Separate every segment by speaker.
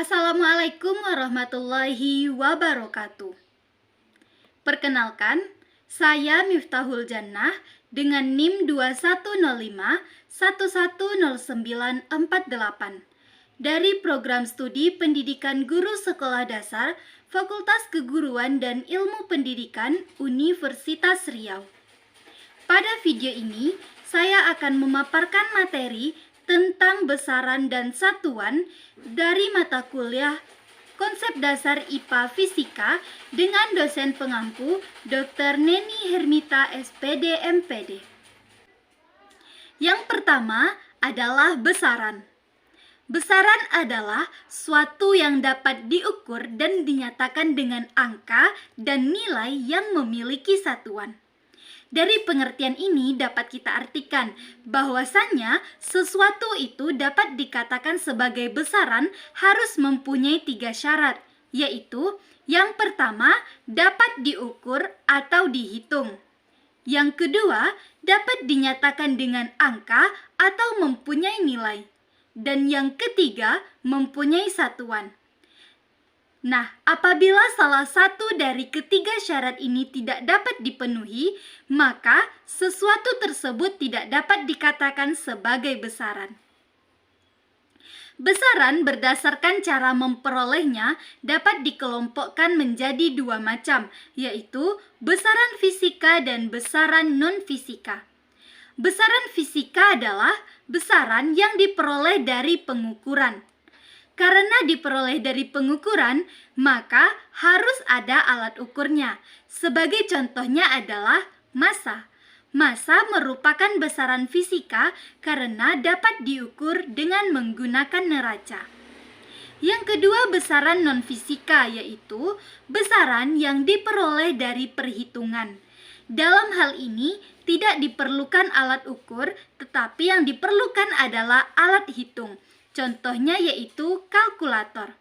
Speaker 1: Assalamualaikum warahmatullahi wabarakatuh. Perkenalkan, saya Miftahul Jannah dengan NIM 2105110948 dari Program Studi Pendidikan Guru Sekolah Dasar Fakultas Keguruan dan Ilmu Pendidikan Universitas Riau. Pada video ini, saya akan memaparkan materi tentang besaran dan satuan dari mata kuliah Konsep Dasar IPA Fisika dengan dosen pengampu Dr. Neni Hermita SPD MPD. Yang pertama adalah besaran. Besaran adalah suatu yang dapat diukur dan dinyatakan dengan angka dan nilai yang memiliki satuan. Dari pengertian ini dapat kita artikan bahwasannya sesuatu itu dapat dikatakan sebagai besaran harus mempunyai 3 syarat, yaitu yang pertama dapat diukur atau dihitung. Yang kedua dapat dinyatakan dengan angka atau mempunyai nilai. Dan yang ketiga mempunyai satuan. Nah, apabila salah satu dari ketiga syarat ini tidak dapat dipenuhi, maka sesuatu tersebut tidak dapat dikatakan sebagai besaran. Besaran berdasarkan cara memperolehnya dapat dikelompokkan menjadi 2 macam, yaitu besaran fisika dan besaran non-fisika. Besaran fisika adalah besaran yang diperoleh dari pengukuran. Karena diperoleh dari pengukuran, maka harus ada alat ukurnya. Sebagai contohnya adalah massa. Massa merupakan besaran fisika karena dapat diukur dengan menggunakan neraca. Yang kedua besaran non-fisika, yaitu besaran yang diperoleh dari perhitungan. Dalam hal ini tidak diperlukan alat ukur, tetapi yang diperlukan adalah alat hitung. Contohnya yaitu kalkulator.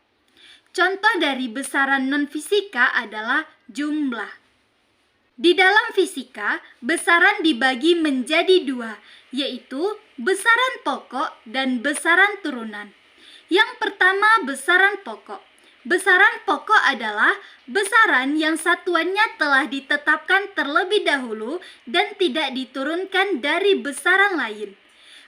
Speaker 1: Contoh dari besaran non-fisika adalah jumlah. Di dalam fisika, besaran dibagi menjadi 2, yaitu besaran pokok dan besaran turunan. Yang pertama, besaran pokok. Besaran pokok adalah besaran yang satuannya telah ditetapkan terlebih dahulu dan tidak diturunkan dari besaran lain.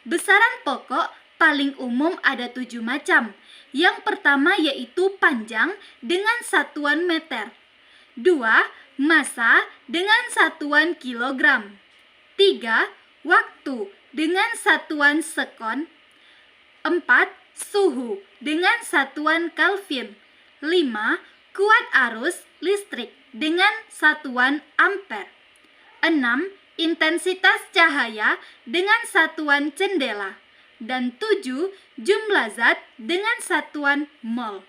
Speaker 1: Besaran pokok paling umum ada 7 macam. Yang pertama yaitu panjang dengan satuan meter. 2. Massa dengan satuan kilogram. 3. Waktu dengan satuan sekon. 4. Suhu dengan satuan Kelvin. 5. Kuat arus listrik dengan satuan ampere. 6. Intensitas cahaya dengan satuan candela. Dan 7. Jumlah zat dengan satuan mol.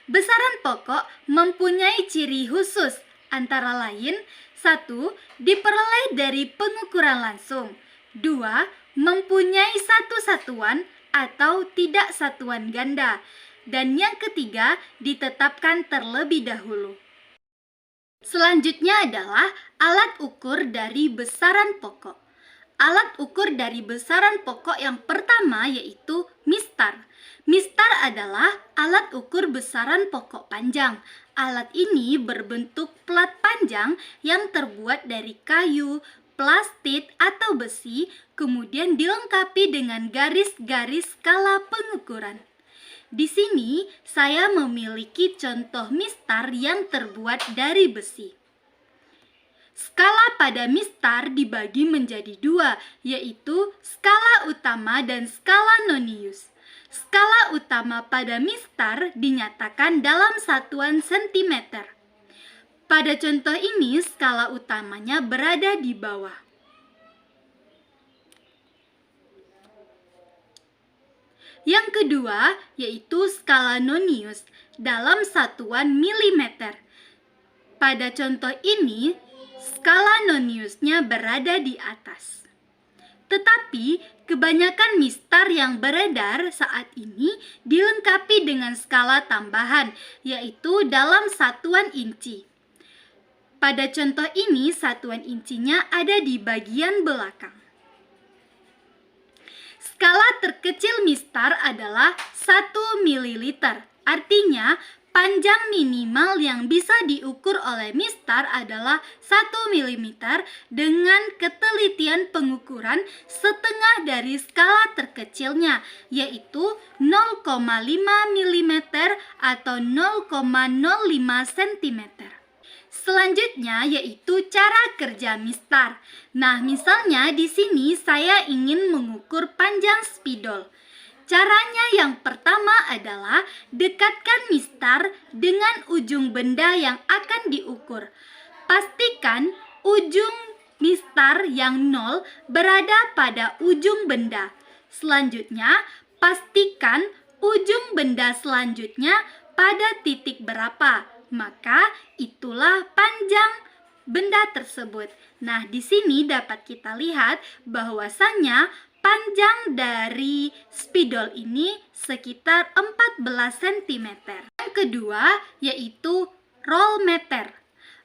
Speaker 1: Besaran pokok mempunyai ciri khusus, antara lain 1. Diperoleh dari pengukuran langsung. 2. Mempunyai satu satuan atau tidak satuan ganda. Dan yang ketiga ditetapkan terlebih dahulu. Selanjutnya adalah alat ukur dari besaran pokok. Alat ukur dari besaran pokok yang pertama yaitu mistar. Mistar adalah alat ukur besaran pokok panjang. Alat ini berbentuk plat panjang yang terbuat dari kayu, plastik atau besi, kemudian dilengkapi dengan garis-garis skala pengukuran. Di sini saya memiliki contoh mistar yang terbuat dari besi. Skala pada mistar dibagi menjadi 2, yaitu skala utama dan skala nonius. Skala utama pada mistar dinyatakan dalam satuan sentimeter. Pada contoh ini, skala utamanya berada di bawah. Yang kedua, yaitu skala nonius dalam satuan milimeter. Pada contoh ini, skala noniusnya berada di atas. Tetapi kebanyakan mistar yang beredar saat ini dilengkapi dengan skala tambahan, yaitu dalam satuan inci. Pada contoh ini, satuan incinya ada di bagian belakang. Skala terkecil terkecil mistar adalah 1 ml. Artinya, panjang minimal yang bisa diukur oleh mistar adalah 1 mm dengan ketelitian pengukuran setengah dari skala terkecilnya, yaitu 0,5 mm atau 0,05 cm. Selanjutnya yaitu cara kerja mistar. Nah, misalnya di sini saya ingin mengukur panjang spidol. Caranya yang pertama adalah dekatkan mistar dengan ujung benda yang akan diukur. Pastikan ujung mistar yang 0 berada pada ujung benda. Selanjutnya, pastikan ujung benda selanjutnya pada titik berapa. Maka itulah panjang benda tersebut. Nah, di sini dapat kita lihat bahwasannya panjang dari spidol ini sekitar 14 cm. Yang kedua yaitu rollmeter.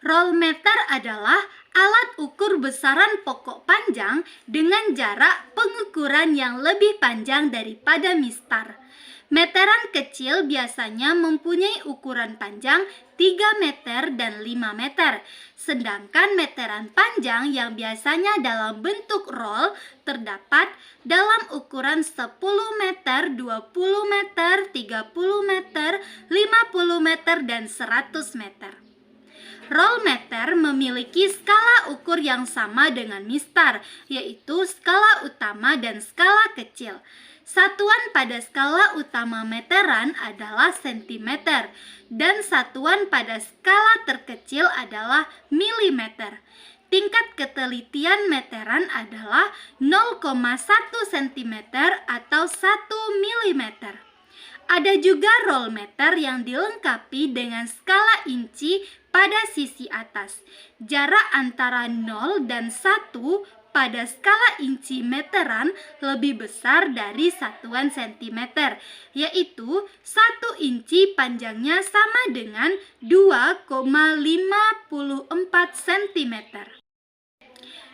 Speaker 1: Rollmeter adalah alat ukur besaran pokok panjang dengan jarak pengukuran yang lebih panjang daripada mistar. Meteran kecil biasanya mempunyai ukuran panjang 3 meter dan 5 meter. Sedangkan meteran panjang yang biasanya dalam bentuk roll terdapat dalam ukuran 10 meter, 20 meter, 30 meter, 50 meter, dan 100 meter. Rollmeter memiliki skala ukur yang sama dengan mistar, yaitu skala utama dan skala kecil. Satuan pada skala utama meteran adalah cm dan satuan pada skala terkecil adalah milimeter. Tingkat ketelitian meteran adalah 0,1 cm atau 1 mm. Ada juga rollmeter yang dilengkapi dengan skala inci pada sisi atas. Jarak antara 0 dan 1 pada skala inci meteran lebih besar dari satuan sentimeter, yaitu 1 inci panjangnya sama dengan 2,54 cm.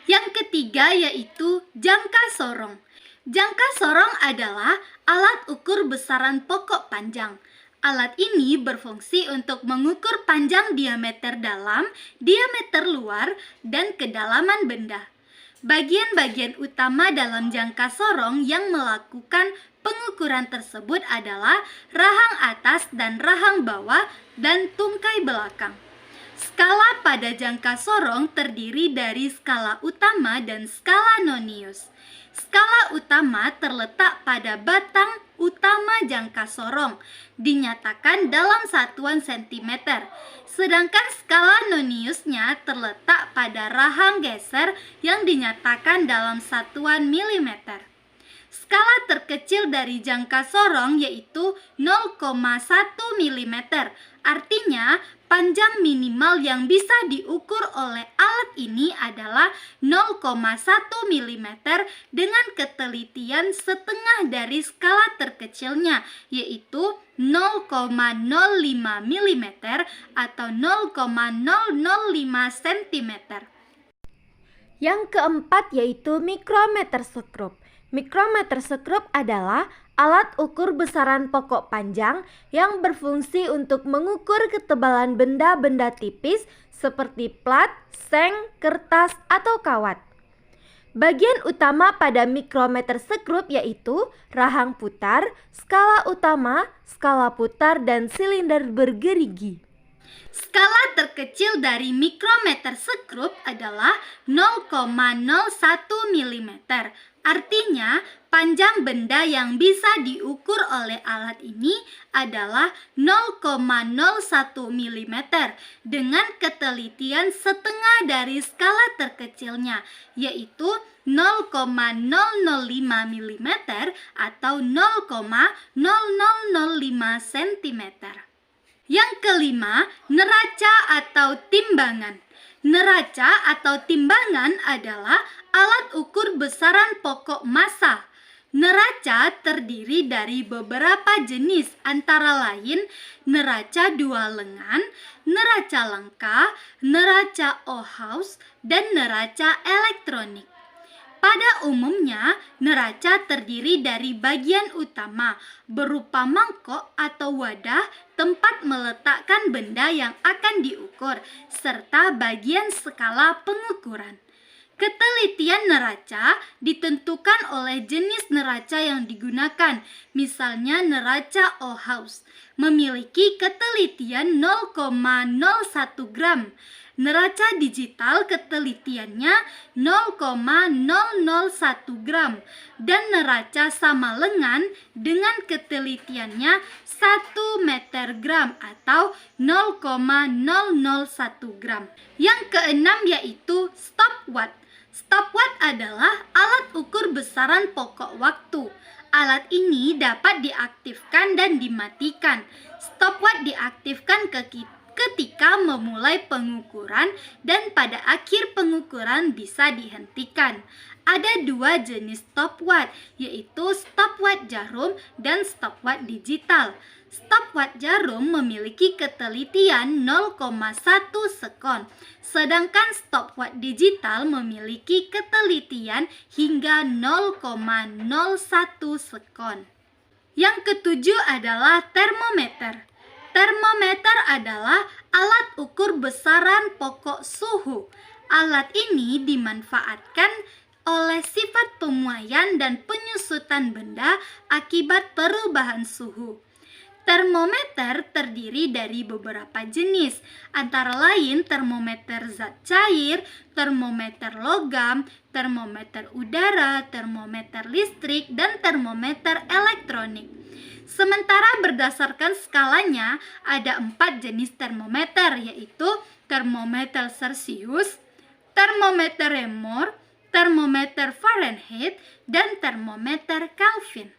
Speaker 1: Yang ketiga yaitu jangka sorong. Jangka sorong adalah alat ukur besaran pokok panjang. Alat ini berfungsi untuk mengukur panjang diameter dalam, diameter luar, dan kedalaman benda. Bagian-bagian utama dalam jangka sorong yang melakukan pengukuran tersebut adalah rahang atas dan rahang bawah dan tungkai belakang. Skala pada jangka sorong terdiri dari skala utama dan skala nonius. Skala utama terletak pada batang utama jangka sorong, dinyatakan dalam satuan sentimeter. Sedangkan skala noniusnya terletak pada rahang geser yang dinyatakan dalam satuan milimeter. Skala terkecil dari jangka sorong yaitu 0,1 mm. Artinya, panjang minimal yang bisa diukur oleh alat ini adalah 0,1 mm dengan ketelitian setengah dari skala terkecilnya, yaitu 0,05 mm atau 0,005 cm.
Speaker 2: Yang keempat yaitu mikrometer sekrup. Mikrometer sekrup adalah alat ukur besaran pokok panjang yang berfungsi untuk mengukur ketebalan benda-benda tipis seperti plat, seng, kertas, atau kawat. Bagian utama pada mikrometer sekrup yaitu rahang putar, skala utama, skala putar, dan silinder bergerigi.
Speaker 1: Skala terkecil dari mikrometer sekrup adalah 0,01 mm. Artinya, panjang benda yang bisa diukur oleh alat ini adalah 0,01 mm dengan ketelitian setengah dari skala terkecilnya, yaitu 0,005 mm atau 0,0005 cm. Yang kelima, neraca atau timbangan. Neraca atau timbangan adalah alat ukur besaran pokok massa. Neraca terdiri dari beberapa jenis, antara lain neraca dua lengan, neraca langka, neraca Ohaus, dan neraca elektronik. Pada umumnya, neraca terdiri dari bagian utama berupa mangkok atau wadah tempat meletakkan benda yang akan diukur, serta bagian skala pengukuran. Ketelitian neraca ditentukan oleh jenis neraca yang digunakan. Misalnya neraca Ohaus memiliki ketelitian 0,01 gram. Neraca digital ketelitiannya 0,001 gram dan neraca sama lengan dengan ketelitiannya 1 meter gram atau 0,001 gram. Yang keenam yaitu stopwatch. Stopwatch adalah alat ukur besaran pokok waktu. Alat ini dapat diaktifkan dan dimatikan. Stopwatch diaktifkan ketika memulai pengukuran dan pada akhir pengukuran bisa dihentikan. Ada dua jenis stopwatch, yaitu stopwatch jarum dan stopwatch digital. Stopwatch jarum memiliki ketelitian 0,1 sekon, sedangkan stopwatch digital memiliki ketelitian hingga 0,01 sekon. Yang ketujuh adalah termometer. Termometer adalah alat ukur besaran pokok suhu. Alat ini dimanfaatkan oleh sifat pemuaian dan penyusutan benda akibat perubahan suhu. Termometer terdiri dari beberapa jenis, antara lain termometer zat cair, termometer logam, termometer udara, termometer listrik, dan termometer elektronik. Sementara berdasarkan skalanya ada 4 jenis termometer, yaitu termometer Celsius, termometer Reaumur, termometer Fahrenheit, dan termometer Kelvin.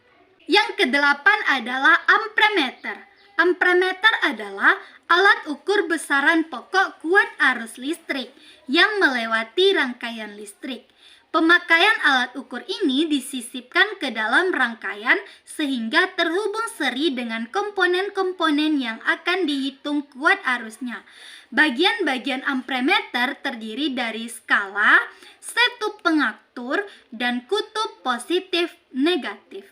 Speaker 1: Yang kedelapan adalah amperemeter. Amperemeter adalah alat ukur besaran pokok kuat arus listrik yang melewati rangkaian listrik. Pemakaian alat ukur ini disisipkan ke dalam rangkaian sehingga terhubung seri dengan komponen-komponen yang akan dihitung kuat arusnya. Bagian-bagian amperemeter terdiri dari skala, setup pengatur, dan kutub positif negatif.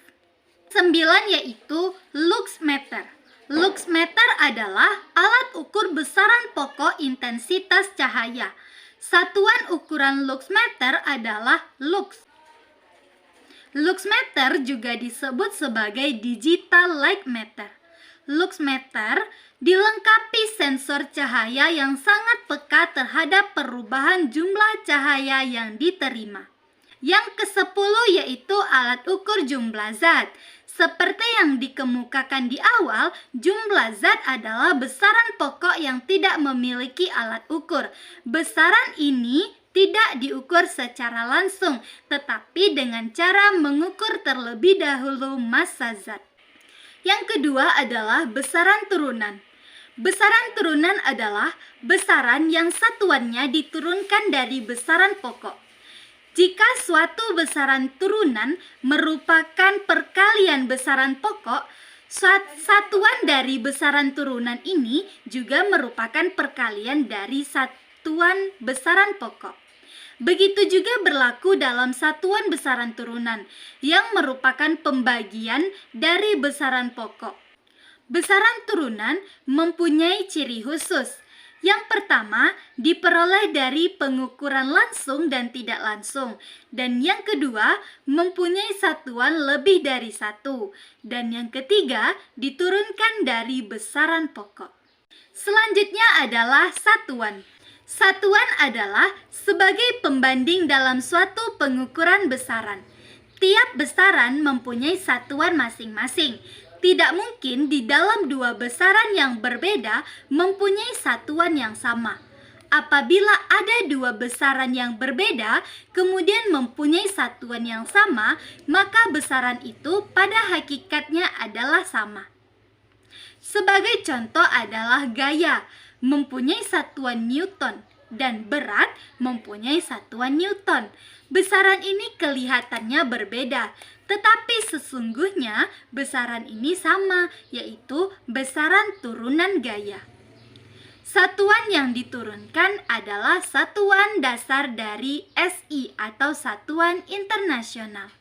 Speaker 1: 9 yaitu luxmeter. Luxmeter adalah alat ukur besaran pokok intensitas cahaya. Satuan ukuran luxmeter adalah lux. Luxmeter juga disebut sebagai digital light meter. Luxmeter dilengkapi sensor cahaya yang sangat peka terhadap perubahan jumlah cahaya yang diterima. Yang ke-10 yaitu alat ukur jumlah zat. Seperti yang dikemukakan di awal, jumlah zat adalah besaran pokok yang tidak memiliki alat ukur. Besaran ini tidak diukur secara langsung, tetapi dengan cara mengukur terlebih dahulu massa zat. Yang kedua adalah besaran turunan. Besaran turunan adalah besaran yang satuannya diturunkan dari besaran pokok. Jika suatu besaran turunan merupakan perkalian besaran pokok, satuan dari besaran turunan ini juga merupakan perkalian dari satuan besaran pokok. Begitu juga berlaku dalam satuan besaran turunan yang merupakan pembagian dari besaran pokok. Besaran turunan mempunyai ciri khusus. Yang pertama, diperoleh dari pengukuran langsung dan tidak langsung. Dan yang kedua, mempunyai satuan lebih dari satu. Dan yang ketiga, diturunkan dari besaran pokok. Selanjutnya adalah satuan. Satuan adalah sebagai pembanding dalam suatu pengukuran besaran. Tiap besaran mempunyai satuan masing-masing. Tidak mungkin di dalam dua besaran yang berbeda mempunyai satuan yang sama. Apabila ada dua besaran yang berbeda, kemudian mempunyai satuan yang sama, maka besaran itu pada hakikatnya adalah sama. Sebagai contoh adalah gaya, mempunyai satuan Newton, dan berat mempunyai satuan Newton. Besaran ini kelihatannya berbeda, tetapi sesungguhnya besaran ini sama, yaitu besaran turunan gaya. Satuan yang diturunkan adalah satuan dasar dari SI atau satuan internasional.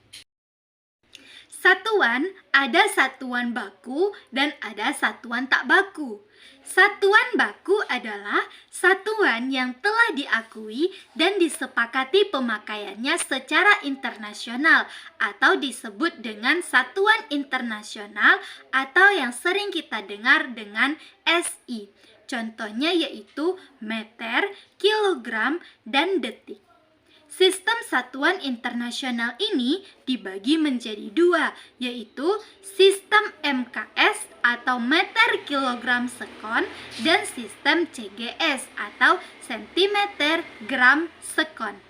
Speaker 1: Satuan, ada satuan baku dan ada satuan tak baku. Satuan baku adalah satuan yang telah diakui dan disepakati pemakaiannya secara internasional atau disebut dengan satuan internasional atau yang sering kita dengar dengan SI. Contohnya yaitu meter, kilogram, dan detik. Sistem satuan internasional ini dibagi menjadi dua, yaitu sistem MKS atau meter kilogram sekon dan sistem CGS atau sentimeter gram sekon.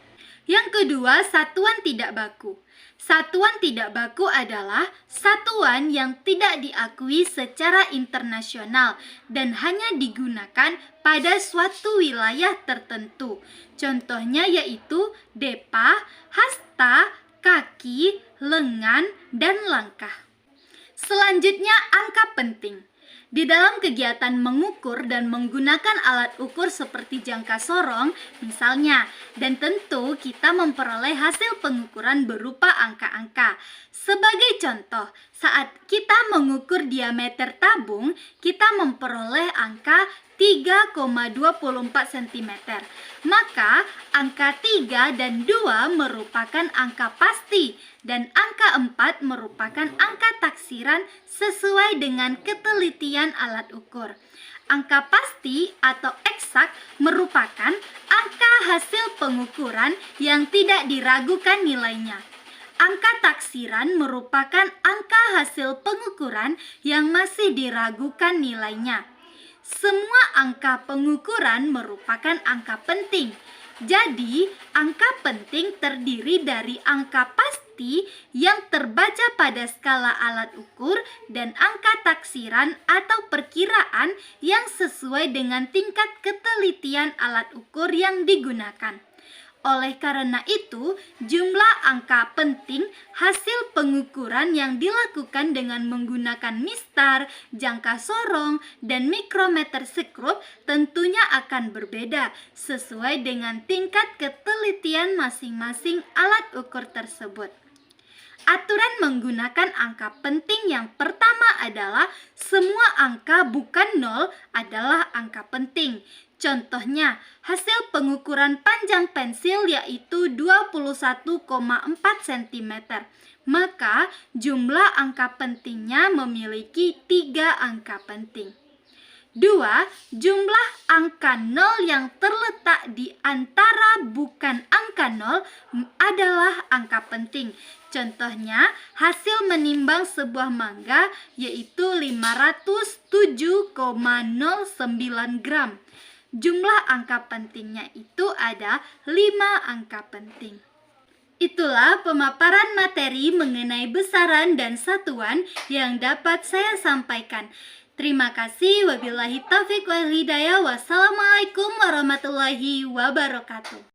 Speaker 1: Yang kedua, satuan tidak baku. Satuan tidak baku adalah satuan yang tidak diakui secara internasional dan hanya digunakan pada suatu wilayah tertentu. Contohnya yaitu depa, hasta, kaki, lengan, dan langkah. Selanjutnya, angka penting. Di dalam kegiatan mengukur dan menggunakan alat ukur seperti jangka sorong, misalnya, dan tentu kita memperoleh hasil pengukuran berupa angka-angka. Sebagai contoh, saat kita mengukur diameter tabung, kita memperoleh angka 3,24 cm. Maka, angka 3 dan 2 merupakan angka pasti dan angka 4 merupakan angka taksiran sesuai dengan ketelitian alat ukur. Angka pasti atau eksak merupakan angka hasil pengukuran yang tidak diragukan nilainya. Angka taksiran merupakan angka hasil pengukuran yang masih diragukan nilainya. Semua angka pengukuran merupakan angka penting. Jadi, angka penting terdiri dari angka pasti yang terbaca pada skala alat ukur dan angka taksiran atau perkiraan yang sesuai dengan tingkat ketelitian alat ukur yang digunakan. Oleh karena itu, jumlah angka penting hasil pengukuran yang dilakukan dengan menggunakan mistar, jangka sorong, dan mikrometer sekrup tentunya akan berbeda sesuai dengan tingkat ketelitian masing-masing alat ukur tersebut. Aturan menggunakan angka penting yang pertama adalah semua angka bukan 0 adalah angka penting. Contohnya, hasil pengukuran panjang pensil yaitu 21,4 cm. Maka, jumlah angka pentingnya memiliki 3 angka penting. 2. Jumlah angka 0 yang terletak di antara bukan angka 0 adalah angka penting. Contohnya, hasil menimbang sebuah mangga yaitu 507,09 gram. Jumlah angka pentingnya itu ada 5 angka penting. Itulah pemaparan materi mengenai besaran dan satuan yang dapat saya sampaikan. Terima kasih. Wabillahi taufiq wal hidayah. Wassalamualaikum warahmatullahi wabarakatuh.